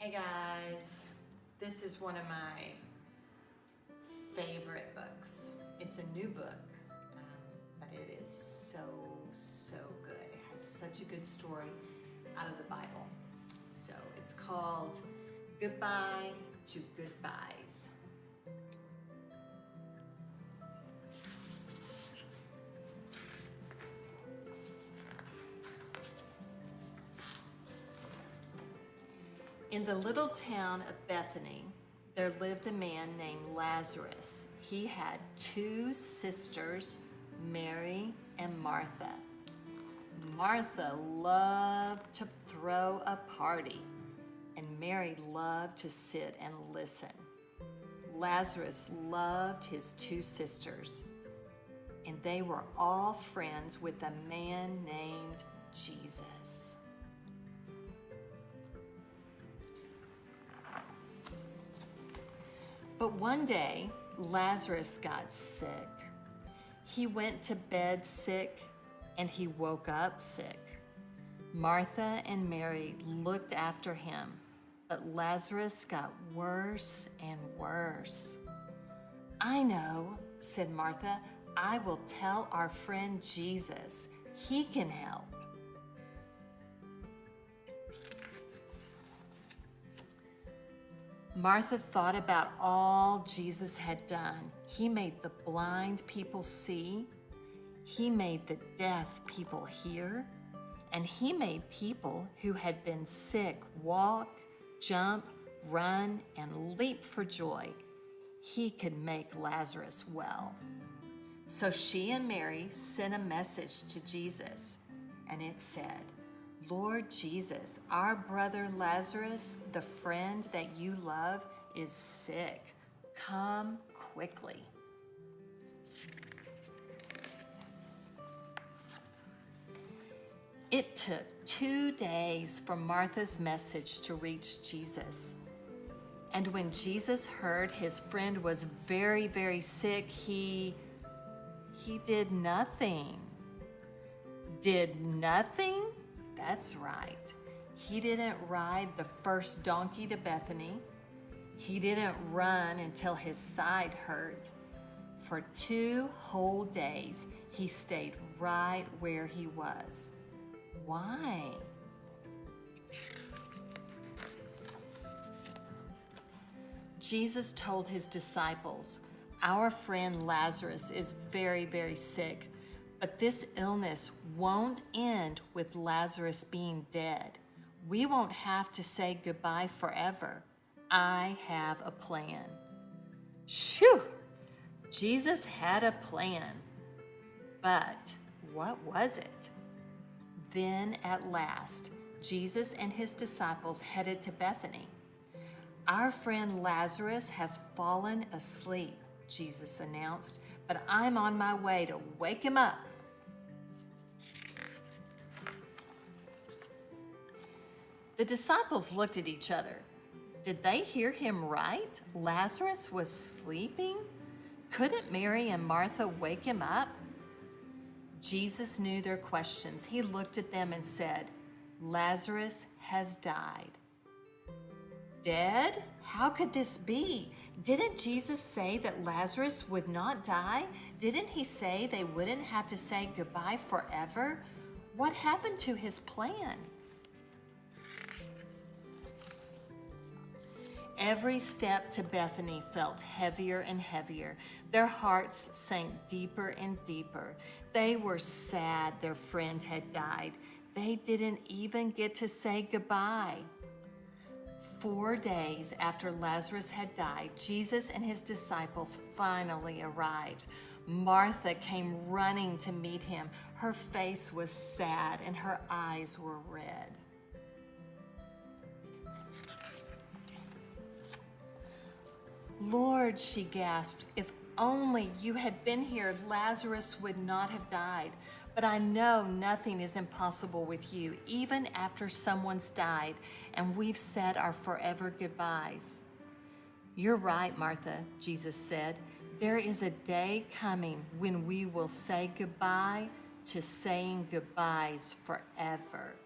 Hey guys, this is one of my favorite books. It's a new book, but it is so good. It has such a good story out of the Bible. So it's called Goodbye to Goodbyes. In the little town of Bethany, there lived a man named Lazarus. He had two sisters, Mary and Martha. Martha loved to throw a party, and Mary loved to sit and listen. Lazarus loved his two sisters, and they were all friends with a man named Jesus. But one day, Lazarus got sick. He went to bed sick, and he woke up sick. Martha and Mary looked after him, but Lazarus got worse and worse. "I know," said Martha. "I will tell our friend Jesus. He can help." Martha thought about all Jesus had done. He made the blind people see. He made the deaf people hear. And he made people who had been sick walk, jump, run, and leap for joy. He could make Lazarus well. So she and Mary sent a message to Jesus, and it said, "Lord Jesus, our brother Lazarus, the friend that you love, is sick. Come quickly." It took 2 days for Martha's message to reach Jesus. And when Jesus heard his friend was very sick, he did nothing. Did nothing? That's right. He didn't ride the first donkey to Bethany. He didn't run until his side hurt. For 2 whole days, he stayed right where he was. Why? Jesus told his disciples, "Our friend Lazarus is very sick, but this illness won't end with Lazarus being dead. We won't have to say goodbye forever. I have a plan." Shoo! Jesus had a plan. But what was it? Then at last, Jesus and his disciples headed to Bethany. "Our friend Lazarus has fallen asleep," Jesus announced, "but I'm on my way to wake him up." The disciples looked at each other. Did they hear him right? Lazarus was sleeping? Couldn't Mary and Martha wake him up? Jesus knew their questions. He looked at them and said, "Lazarus has died." Dead? How could this be? Didn't Jesus say that Lazarus would not die? Didn't he say they wouldn't have to say goodbye forever? What happened to his plan? Every step to Bethany felt heavier and heavier. Their hearts sank deeper and deeper. They were sad their friend had died. They didn't even get to say goodbye. 4 days after Lazarus had died, Jesus and his disciples finally arrived. Martha came running to meet him. Her face was sad and her eyes were red. "Lord," she gasped, "if only you had been here, Lazarus would not have died. But I know nothing is impossible with you, even after someone's died and we've said our forever goodbyes." "You're right, Martha," Jesus said. "There is a day coming when we will say goodbye to saying goodbyes forever.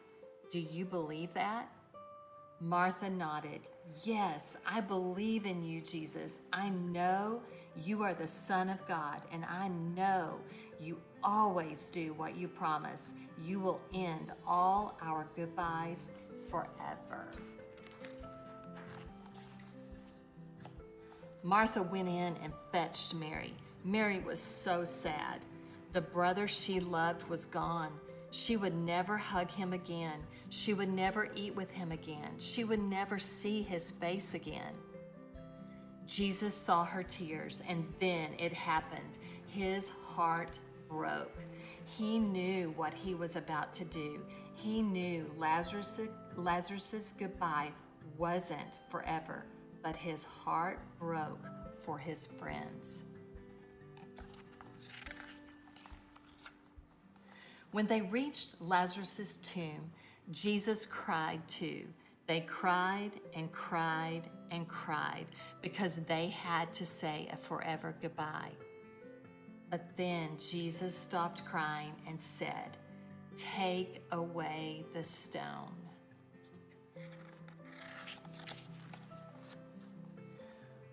Do you believe that?" Martha nodded. Yes, I believe in you, Jesus. I know you are the Son of God, and I know you always do what you promise. You will end all our goodbyes forever. Martha went in and fetched Mary. Mary was so sad. The brother she loved was gone. She would never hug him again. She would never eat with him again. She would never see his face again. Jesus saw her tears, and then it happened. His heart broke. He knew what he was about to do. He knew Lazarus's goodbye wasn't forever, but his heart broke for his friends. When they reached Lazarus's tomb, Jesus cried too. They cried and cried and cried because they had to say a forever goodbye. But then Jesus stopped crying and said, "Take away the stone."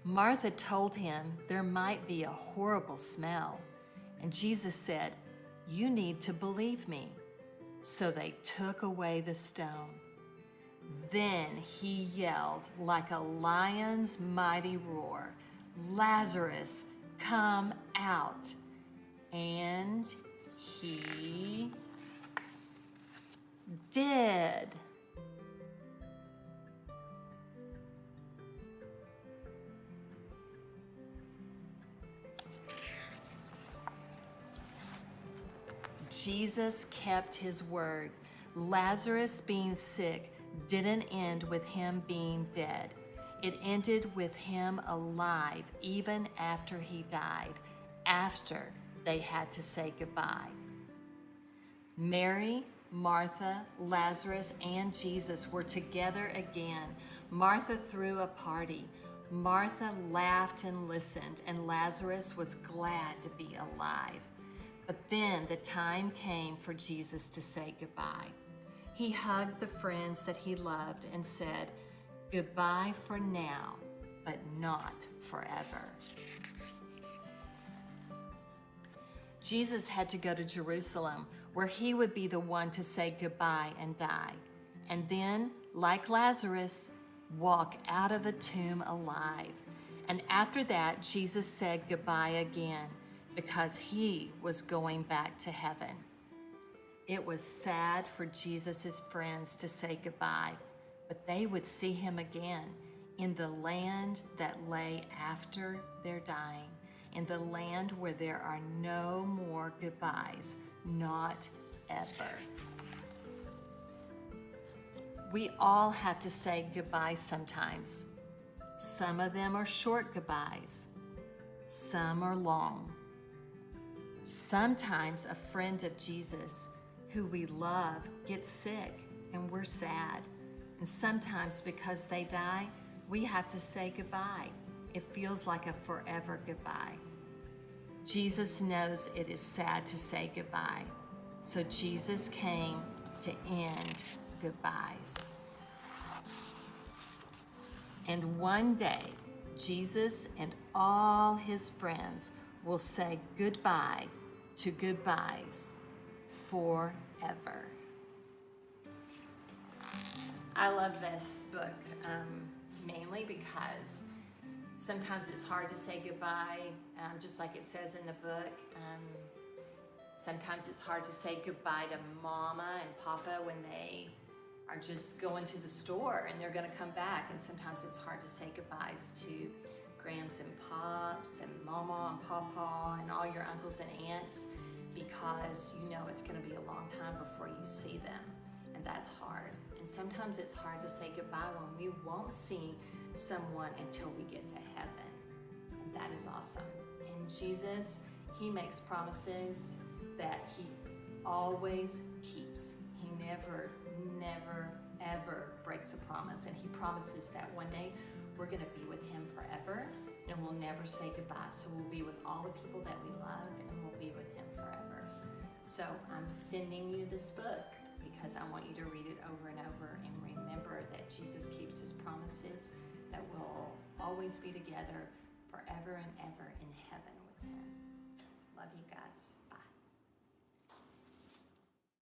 Martha told him there might be a horrible smell, and Jesus said, "You need to believe me." So they took away the stone. Then he yelled like a lion's mighty roar, "Lazarus, come out." And he did. Jesus kept his word. Lazarus being sick didn't end with him being dead. It ended with him alive even after he died, after they had to say goodbye. Mary, Martha, Lazarus, and Jesus were together again. Martha threw a party. Martha laughed and listened, and Lazarus was glad to be alive. But then the time came for Jesus to say goodbye. He hugged the friends that he loved and said, "Goodbye for now, but not forever." Jesus had to go to Jerusalem, where he would be the one to say goodbye and die. And then, like Lazarus, walk out of a tomb alive. And after that, Jesus said goodbye again, because he was going back to heaven. It was sad for Jesus' friends to say goodbye, but they would see him again in the land that lay after their dying, in the land where there are no more goodbyes, not ever. We all have to say goodbye sometimes. Some of them are short goodbyes. Some are long. Sometimes a friend of Jesus who we love gets sick and we're sad. And sometimes because they die, we have to say goodbye. It feels like a forever goodbye. Jesus knows it is sad to say goodbye. So Jesus came to end goodbyes. And one day, Jesus and all his friends will say goodbye to goodbyes forever. I love this book mainly because sometimes it's hard to say goodbye, just like it says in the book. Sometimes it's hard to say goodbye to Mama and Papa when they are just going to the store and they're going to come back. And sometimes it's hard to say goodbyes to Grams and Pops and Mama and Papa and all your uncles and aunts, because you know it's going to be a long time before you see them, and that's hard. And sometimes it's hard to say goodbye when we won't see someone until we get to heaven. And that is awesome. And Jesus, he makes promises that he always keeps. He never, ever breaks a promise. And he promises that one day we're going to be with him forever, and we'll never say goodbye. So we'll be with all the people that we love, and we'll be with him forever. So I'm sending you this book because I want you to read it over and over and remember that Jesus keeps always be together forever and ever in heaven with him. Love you guys.